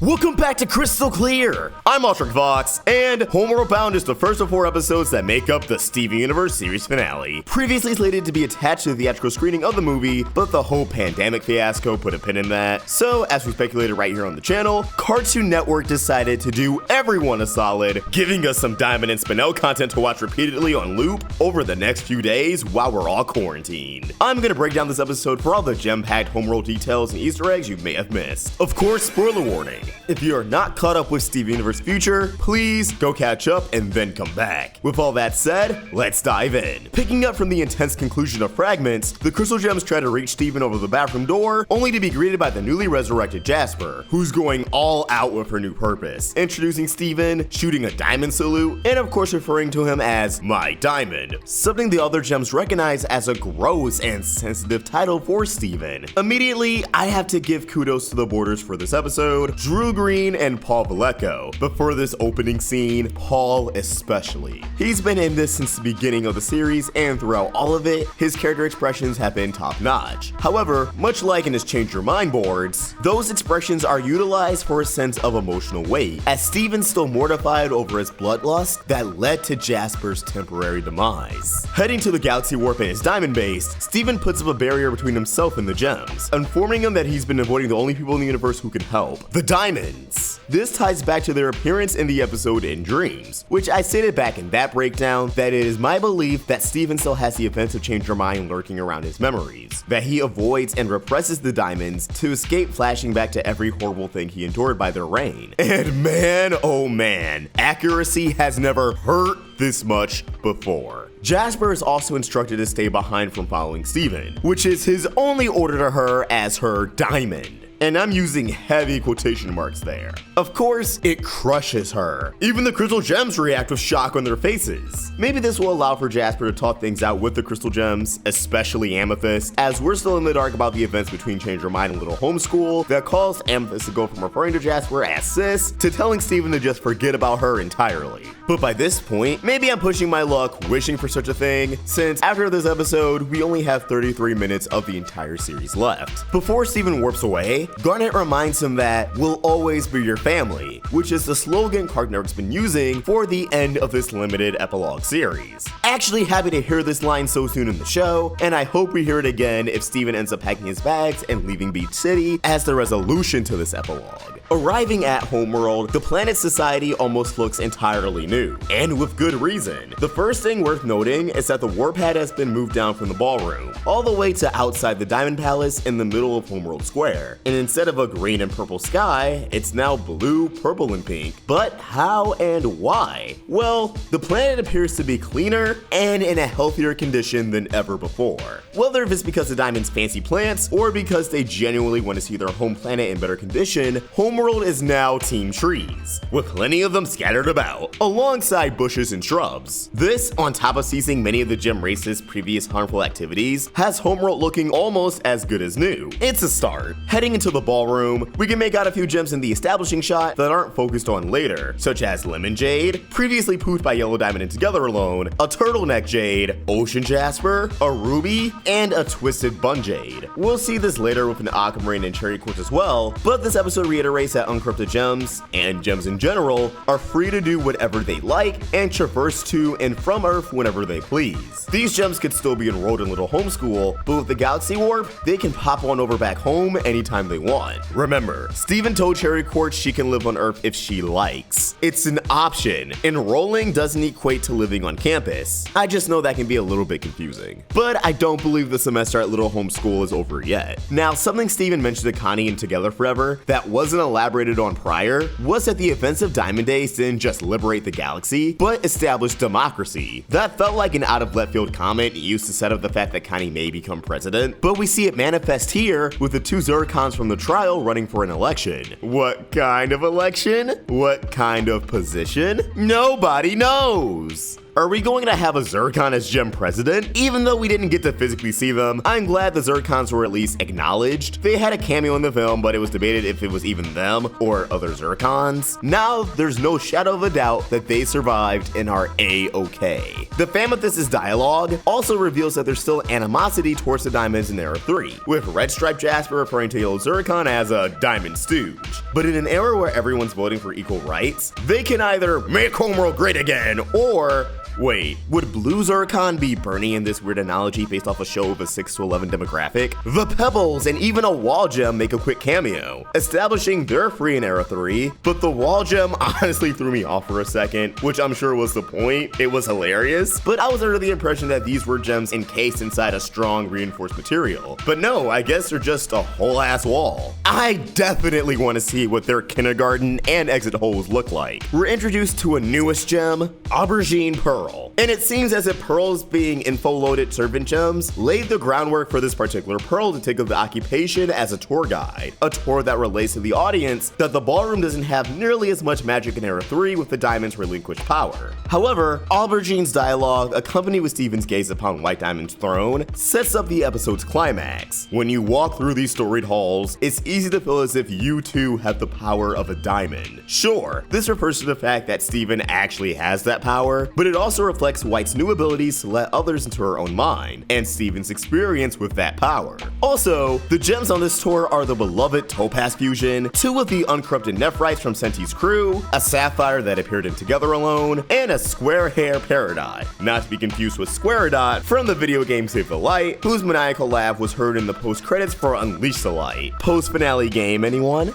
Welcome back to Crystal Clear! I'm Ultra Vox, and Homeworld Bound is the first of 4 episodes that make up the Steven Universe series finale. Previously slated to be attached to the theatrical screening of the movie, but the whole pandemic fiasco put a pin in that. So, as we speculated right here on the channel, Cartoon Network decided to do everyone a solid, giving us some Diamond and Spinel content to watch repeatedly on loop over the next few days while we're all quarantined. I'm gonna break down this episode for all the gem-packed Homeworld details and Easter eggs you may have missed. Of course, spoiler warning. If you are not caught up with Steven Universe Future, please go catch up and then come back. With all that said, let's dive in. Picking up from the intense conclusion of Fragments, the Crystal Gems try to reach Steven over the bathroom door, only to be greeted by the newly resurrected Jasper, who's going all out with her new purpose, introducing Steven, shooting a diamond salute, and of course referring to him as My Diamond, something the other gems recognize as a gross and sensitive title for Steven. Immediately, I have to give kudos to the boarders for this episode, Drew Green and Paul Valeco, but for this opening scene, Paul especially. He's been in this since the beginning of the series, and throughout all of it, his character expressions have been top-notch. However, much like in his Change Your Mind boards, those expressions are utilized for a sense of emotional weight, as Steven's still mortified over his bloodlust that led to Jasper's temporary demise. Heading to the Galaxy Warp and his diamond base, Steven puts up a barrier between himself and the gems, informing him that he's been avoiding the only people in the universe who can help, the diamonds. This ties back to their appearance in the episode In Dreams, which I stated back in that breakdown that it is my belief that Steven still has the events of Change Your Mind lurking around his memories, that he avoids and represses the diamonds to escape flashing back to every horrible thing he endured by their reign. And man, oh man, accuracy has never hurt this much before. Jasper is also instructed to stay behind from following Steven, which is his only order to her as her diamond. And I'm using heavy quotation marks there. Of course, it crushes her. Even the Crystal Gems react with shock on their faces. Maybe this will allow for Jasper to talk things out with the Crystal Gems, especially Amethyst, as we're still in the dark about the events between Change Your Mind and Little Homeschool that caused Amethyst to go from referring to Jasper as sis to telling Steven to just forget about her entirely. But by this point, maybe I'm pushing my luck wishing for such a thing, since after this episode, we only have 33 minutes of the entire series left. Before Steven warps away, Garnet reminds him that we'll always be your family, which is the slogan Cartoon Network's been using for the end of this limited epilogue series. Actually happy to hear this line so soon in the show, and I hope we hear it again if Steven ends up packing his bags and leaving Beach City as the resolution to this epilogue. Arriving at Homeworld, the planet's society almost looks entirely new, and with good reason. The first thing worth noting is that the warp pad has been moved down from the ballroom, all the way to outside the Diamond Palace in the middle of Homeworld Square, and instead of a green and purple sky, it's now blue, purple, and pink. But how and why? Well, the planet appears to be cleaner and in a healthier condition than ever before. Whether it's because the Diamond's fancy plants, or because they genuinely want to see their home planet in better condition, Homeworld is now Team Trees, with plenty of them scattered about, alongside bushes and shrubs. This, on top of ceasing many of the gem race's previous harmful activities, has Homeworld looking almost as good as new. It's a start. Heading into the ballroom, we can make out a few gems in the establishing shot that aren't focused on later, such as Lemon Jade, previously poofed by Yellow Diamond and Together Alone, a Turtleneck Jade, Ocean Jasper, a Ruby, and a Twisted Bun Jade. We'll see this later with an Aquamarine and Cherry Quartz as well, but this episode reiterates that uncorrupted gems, and gems in general, are free to do whatever they like and traverse to and from Earth whenever they please. These gems could still be enrolled in Little Homeschool, but with the Galaxy Warp, they can pop on over back home anytime they want. Remember, Steven told Cherry Quartz she can live on Earth if she likes. It's an option. Enrolling doesn't equate to living on campus. I just know that can be a little bit confusing. But I don't believe the semester at Little Homeschool is over yet. Now, something Steven mentioned to Connie in Together Forever that wasn't elaborated on prior was that the events of Diamond Days didn't just liberate the galaxy, but establish democracy. That felt like an out of left field comment used to set up the fact that Connie may become president, but we see it manifest here with the 2 Zircons from the trial running for an election. What kind of election? What kind of position? Nobody knows! Are we going to have a Zircon as gem president? Even though we didn't get to physically see them, I'm glad the Zircons were at least acknowledged. They had a cameo in the film, but it was debated if it was even them or other Zircons. Now, there's no shadow of a doubt that they survived and are A-okay. The Famethus' dialogue also reveals that there's still animosity towards the diamonds in Era 3, with Red Stripe Jasper referring to Yellow Zircon as a diamond stooge. But in an era where everyone's voting for equal rights, they can either make Homeworld great again, or wait, would Blue Zircon be Bernie in this weird analogy based off a show of a 6 to 11 demographic? The Pebbles and even a Wall Gem make a quick cameo, establishing they're free in Era 3, but the Wall Gem honestly threw me off for a second, which I'm sure was the point. It was hilarious, but I was under the impression that these were gems encased inside a strong reinforced material. But no, I guess they're just a whole ass wall. I definitely want to see what their kindergarten and exit holes look like. We're introduced to a newest gem, Aubergine Pearl. And it seems as if Pearl's being info-loaded servant gems laid the groundwork for this particular Pearl to take up the occupation as a tour guide. A tour that relates to the audience that the ballroom doesn't have nearly as much magic in Era 3 with the diamond's relinquished power. However, Aubergine's dialogue, accompanied with Steven's gaze upon White Diamond's throne, sets up the episode's climax. When you walk through these storied halls, it's easy to feel as if you too have the power of a diamond. Sure, this refers to the fact that Steven actually has that power, but it also reflects White's new abilities to let others into her own mind, and Steven's experience with that power. Also, the gems on this tour are the beloved Topaz Fusion, 2 of the uncorrupted Nephrites from Senti's crew, a Sapphire that appeared in Together Alone, and a Square Hair Peridot, not to be confused with Squareadot from the video game Save the Light, whose maniacal laugh was heard in the post-credits for Unleash the Light. Post-finale game, anyone?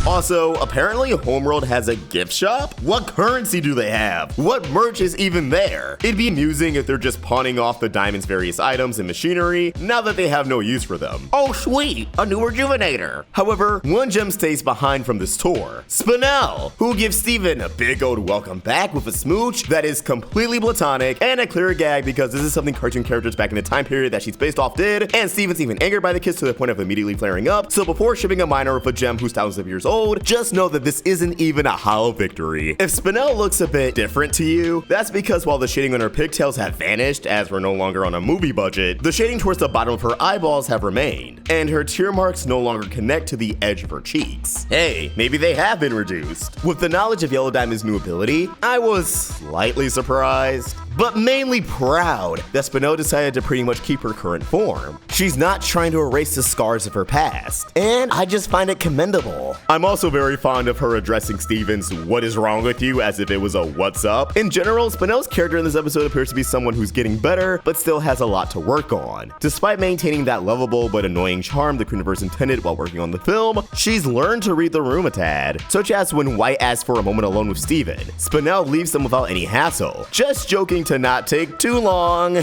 Also, apparently Homeworld has a gift shop? What currency do they have? What merch is even there? It'd be amusing if they're just pawning off the diamond's various items and machinery now that they have no use for them. Oh sweet, a new rejuvenator. However, one gem stays behind from this tour, Spinel, who gives Steven a big old welcome back with a smooch that is completely platonic and a clear gag because this is something cartoon characters back in the time period that she's based off did, and Steven's even angered by the kiss to the point of immediately flaring up, so before shipping a minor with a gem who's thousands of years old, just know that this isn't even a hollow victory. If Spinel looks a bit different to you, that's because while the shading on her pigtails have vanished as we're no longer on a movie budget, the shading towards the bottom of her eyeballs have remained, and her tear marks no longer connect to the edge of her cheeks. Hey, maybe they have been reduced. With the knowledge of Yellow Diamond's new ability, I was slightly surprised, but mainly proud that Spinel decided to pretty much keep her current form. She's not trying to erase the scars of her past, and I just find it commendable. I'm also very fond of her addressing Steven's "what is wrong with you" as if it was a "what's up." In general, Spinel's character in this episode appears to be someone who's getting better, but still has a lot to work on. Despite maintaining that lovable but annoying charm the Universe intended while working on the film, she's learned to read the room a tad, such as when White asks for a moment alone with Steven. Spinel leaves them without any hassle, just joking to not take too long.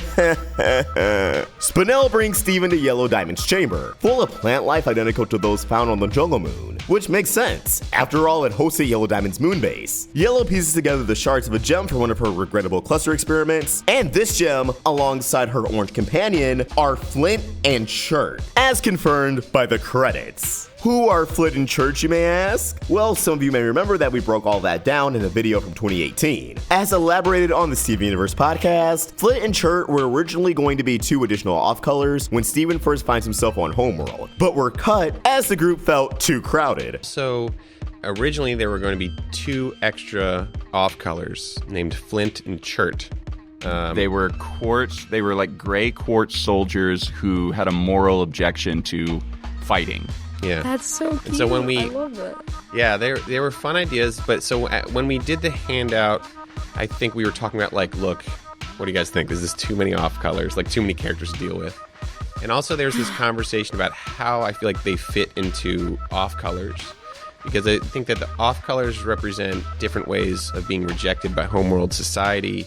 Spinel brings Steven to Yellow Diamond's chamber, full of plant life identical to those found on the Jungle Moon, which makes sense. After all, it hosted Yellow Diamond's moon base. Yellow pieces together the shards of a gem from one of her regrettable cluster experiments, and this gem, alongside her orange companion, are Flint and Chert, as confirmed by the credits. Who are Flint and Chert, you may ask? Well, some of you may remember that we broke all that down in a video from 2018. As elaborated on the Steven Universe podcast, Flint and Chert were originally going to be 2 additional off-colors when Steven first finds himself on Homeworld, but were cut as the group felt too crowded. So, originally there were going to be 2 extra off-colors named Flint and Chert. They were like gray quartz soldiers who had a moral objection to fighting. Yeah, that's so cute. And so when I love that. Yeah, they were fun ideas. But so when we did the handout, I think we were talking about like, look, what do you guys think? Is this too many off colors? Like too many characters to deal with? And also there's this conversation about how I feel like they fit into off colors, because I think that the off colors represent different ways of being rejected by Homeworld society.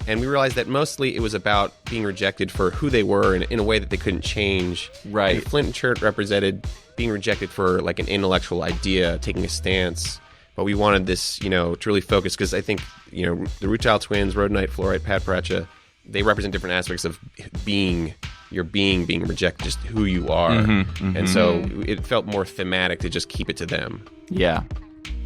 And we realized that mostly it was about being rejected for who they were in a way that they couldn't change. Right. And Flint and Chert represented being rejected for like an intellectual idea, taking a stance. But we wanted this, to really focus, because I think, the Rutile twins, Rhodonite, Fluorite, Padparacha, they represent different aspects of being rejected, just who you are. And so it felt more thematic to just keep it to them. Yeah.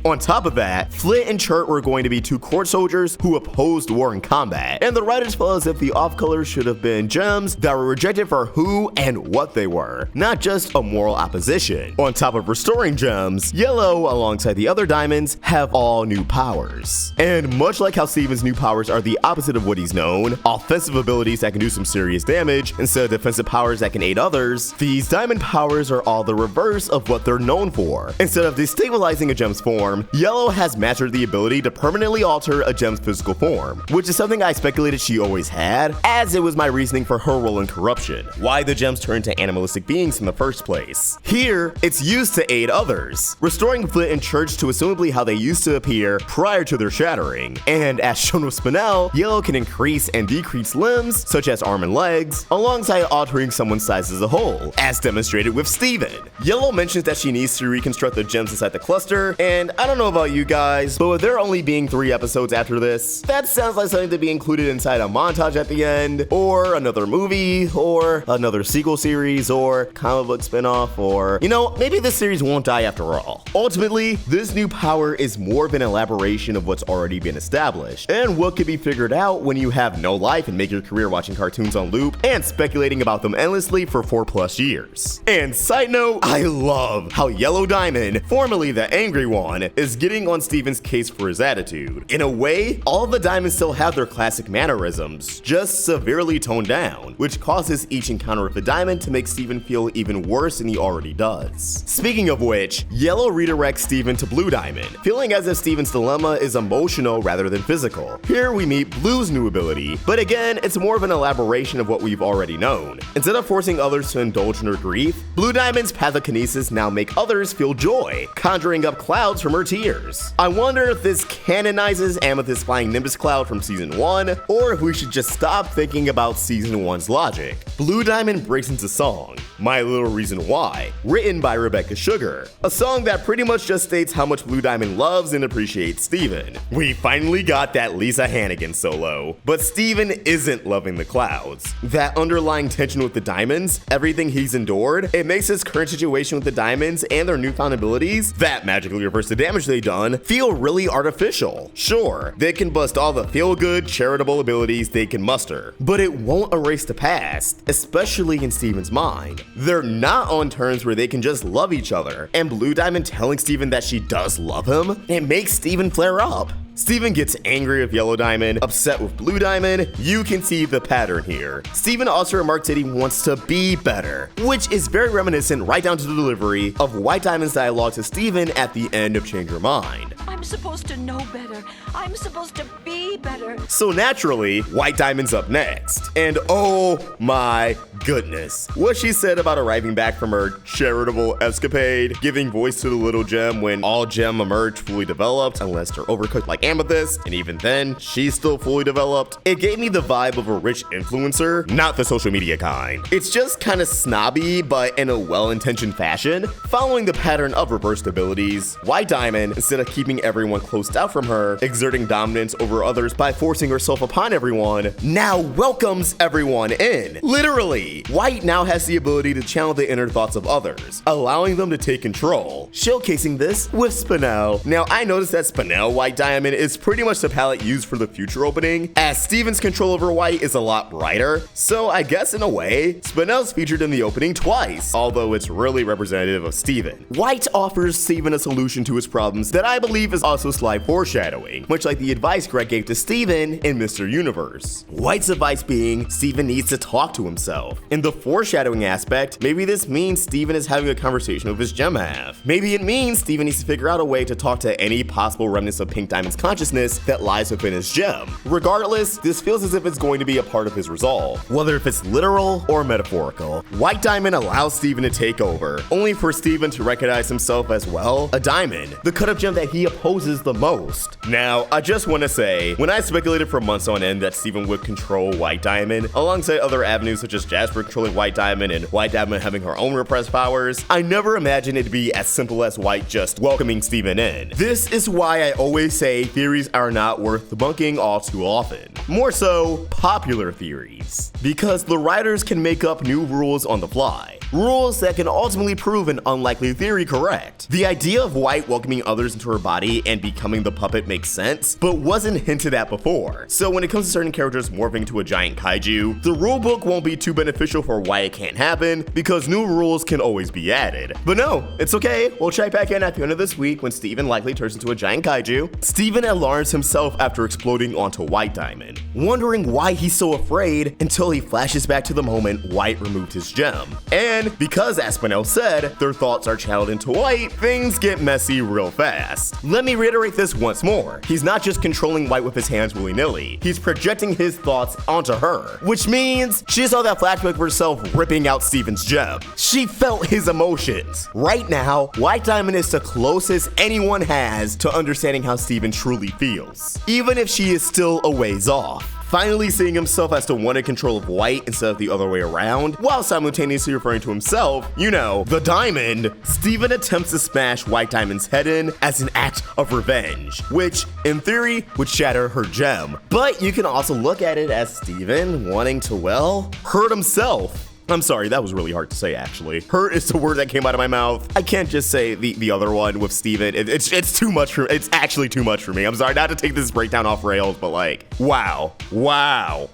On top of that, Flit and Chert were going to be two court soldiers who opposed war in combat, and the writers felt as if the off-colors should have been gems that were rejected for who and what they were, not just a moral opposition. On top of restoring gems, Yellow, alongside the other diamonds, have all new powers. And much like how Steven's new powers are the opposite of what he's known, offensive abilities that can do some serious damage instead of defensive powers that can aid others, these diamond powers are all the reverse of what they're known for. Instead of destabilizing a gem's form, Yellow has mastered the ability to permanently alter a gem's physical form, which is something I speculated she always had, as it was my reasoning for her role in corruption, why the gems turned to animalistic beings in the first place. Here, it's used to aid others, restoring Flit and Church to assumably how they used to appear prior to their shattering. And as shown with Spinel, Yellow can increase and decrease limbs, such as arm and legs, alongside altering someone's size as a whole, as demonstrated with Steven. Yellow mentions that she needs to reconstruct the gems inside the cluster, and I don't know about you guys, but with there only being 3 episodes after this, that sounds like something to be included inside a montage at the end, or another movie, or another sequel series, or comic book spinoff, or, you know, maybe this series won't die after all. Ultimately, this new power is more of an elaboration of what's already been established, and what could be figured out when you have no life and make your career watching cartoons on loop and speculating about them endlessly for 4+ years. And side note, I love how Yellow Diamond, formerly the angry one, is getting on Steven's case for his attitude. In a way, all the diamonds still have their classic mannerisms, just severely toned down, which causes each encounter with the diamond to make Steven feel even worse than he already does. Speaking of which, Yellow redirects Steven to Blue Diamond, feeling as if Steven's dilemma is emotional rather than physical. Here we meet Blue's new ability, but again, it's more of an elaboration of what we've already known. Instead of forcing others to indulge in her grief, Blue Diamond's pathokinesis now make others feel joy, conjuring up clouds from her tears. I wonder if this canonizes Amethyst's flying Nimbus cloud from season 1, or if we should just stop thinking about season 1's logic. Blue Diamond breaks into song, My Little Reason Why, written by Rebecca Sugar, a song that pretty much just states how much Blue Diamond loves and appreciates Steven. We finally got that Lisa Hannigan solo, but Steven isn't loving the clouds. That underlying tension with the diamonds, everything he's endured, it makes his current situation with the diamonds and their newfound abilities, that magically reverse the damage they've done, feel really artificial. Sure, they can bust all the feel-good, charitable abilities they can muster, but it won't erase the past, especially in Steven's mind. They're not on terms where they can just love each other, and Blue Diamond telling Steven that she does love him, it makes Steven flare up. Steven gets angry with Yellow Diamond, upset with Blue Diamond. You can see the pattern here. Steven also remarks that he wants to be better, which is very reminiscent right down to the delivery of White Diamond's dialogue to Steven at the end of Change Your Mind. I'm supposed to know better. I'm supposed to be better. So naturally, White Diamond's up next. And oh my goodness, what she said about arriving back from her charitable escapade, giving voice to the little gem when all gem emerge fully developed, unless they're overcooked like Amethyst, and even then, she's still fully developed. It gave me the vibe of a rich influencer, not the social media kind. It's just kind of snobby, but in a well-intentioned fashion. Following the pattern of reversed abilities, White Diamond, instead of keeping everyone closed out from her, exerting dominance over others by forcing herself upon everyone, now welcomes everyone in. Literally, White now has the ability to channel the inner thoughts of others, allowing them to take control, showcasing this with Spinel. Now, I noticed that Spinel White Diamond is pretty much the palette used for the future opening, as Steven's control over White is a lot brighter, so I guess in a way, Spinel's featured in the opening twice, although it's really representative of Steven. White offers Steven a solution to his problems that I believe is also slight foreshadowing, much like the advice Greg gave to Steven in Mr. Universe. White's advice being, Steven needs to talk to himself. In the foreshadowing aspect, maybe this means Steven is having a conversation with his gem half. Maybe it means Steven needs to figure out a way to talk to any possible remnants of Pink Diamond's consciousness that lies within his gem. Regardless, this feels as if it's going to be a part of his resolve, whether if it's literal or metaphorical. White Diamond allows Steven to take over, only for Steven to recognize himself as well, a diamond, the cut-up gem that he opposes the most. Now, I just want to say, when I speculated for months on end that Steven would control White Diamond, alongside other avenues such as Jasper controlling White Diamond and White Diamond having her own repressed powers, I never imagined it'd be as simple as White just welcoming Steven in. This is why I always say theories are not worth debunking all too often. more so popular theories. Because the writers can make up new rules on the fly. Rules that can ultimately prove an unlikely theory correct. The idea of White welcoming others into her body and becoming the puppet makes sense, but wasn't hinted at before. So when it comes to certain characters morphing into a giant kaiju, the rulebook won't be too beneficial for why it can't happen, because new rules can always be added. But no, it's okay, we'll check back in at the end of this week when Steven likely turns into a giant kaiju. Steven alarms himself after exploding onto White Diamond, wondering why he's so afraid until he flashes back to the moment White removed his gem. And because, as Spinel said, their thoughts are channeled into White, things get messy real fast. Let me reiterate this once more. He's not just controlling White with his hands willy-nilly, he's projecting his thoughts onto her, which means she saw that flashback of herself ripping out Steven's gem. She felt his emotions. Right now, White Diamond is the closest anyone has to understanding how Steven truly feels, even if she is still a ways off. Finally seeing himself as the one in control of White instead of the other way around, while simultaneously referring to himself, you know, the diamond, Steven attempts to smash White Diamond's head in as an act of revenge, which, in theory, would shatter her gem. But you can also look at it as Steven wanting to, well, hurt himself. I'm sorry, that was really hard to say, actually. Hurt is the word that came out of my mouth. I can't just say the other one with Steven. It's too much for, it's actually too much for me. I'm sorry not to take this breakdown off rails, but like, wow.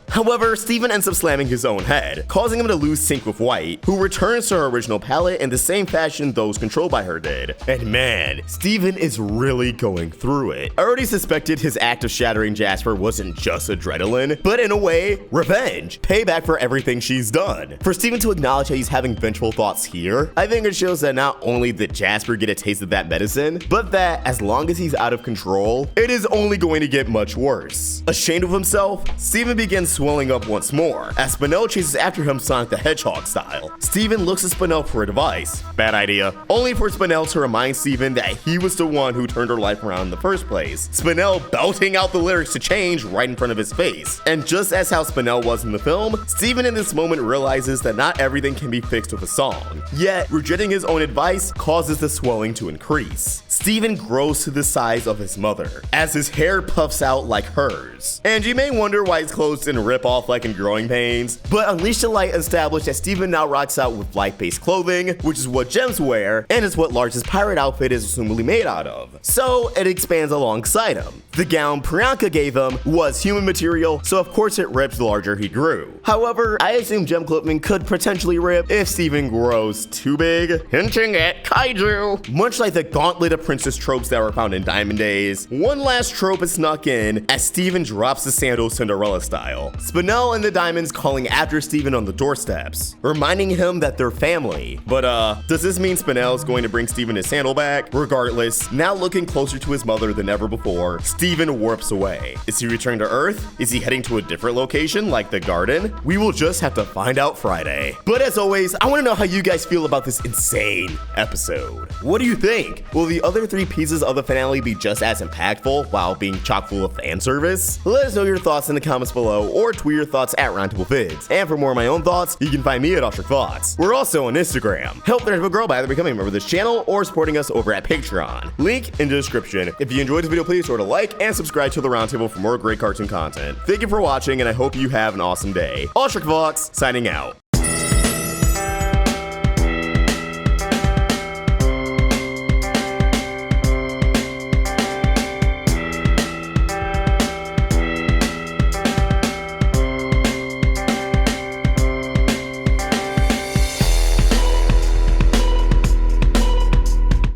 However, Steven ends up slamming his own head, causing him to lose sync with White, who returns to her original palette in the same fashion those controlled by her did. And man, Steven is really going through it. I already suspected his act of shattering Jasper wasn't just adrenaline, but in a way, revenge. Payback for everything she's done. For Steven to acknowledge how he's having vengeful thoughts here, I think it shows that not only did Jasper get a taste of that medicine, but that as long as he's out of control, it is only going to get much worse. Ashamed of himself, Steven begins swelling up once more, as Spinel chases after him Sonic the Hedgehog style. Steven looks at Spinel for advice. Bad idea. Only for Spinel to remind Steven that he was the one who turned her life around in the first place. Spinel belting out the lyrics to change right in front of his face. And just as how Spinel was in the film, Steven in this moment realizes that not everything can be fixed with a song. Yet, rejecting his own advice causes the swelling to increase. Steven grows to the size of his mother, as his hair puffs out like hers. And you may wonder why his clothes didn't rip off like in growing pains, but Unleash the Light established that Steven now rocks out with light-based clothing, which is what gems wear, and is what Large's pirate outfit is assumably made out of. So, it expands alongside him. The gown Priyanka gave him was human material, so of course it ripped the larger he grew. However, I assume gem clothing could potentially rip if Steven grows too big, hinting at kaiju. Much like the gauntlet of princess tropes that were found in Diamond Days, one last trope is snuck in as Steven drops the sandals Cinderella style. Spinel and the Diamonds calling after Steven on the doorsteps, reminding him that they're family. But does this mean Spinel's going to bring Steven his sandal back? Regardless, now looking closer to his mother than ever before, Steven warps away. Is he returning to Earth? Is he heading to a different location like the garden? We will just have to find out Friday. But as always, I want to know how you guys feel about this insane episode. What do you think? Will the other three pieces of the finale be just as impactful while being chock full of fan service? Let us know your thoughts in the comments below or tweet your thoughts at Roundtable Vids. And for more of my own thoughts, you can find me at Fox. We're also on Instagram. Help the Roundtable grow by either becoming a member of this channel or supporting us over at Patreon. Link in the description. If you enjoyed this video, please sort of like and subscribe to the Roundtable for more great cartoon content. Thank you for watching, and I hope you have an awesome day. Fox signing out.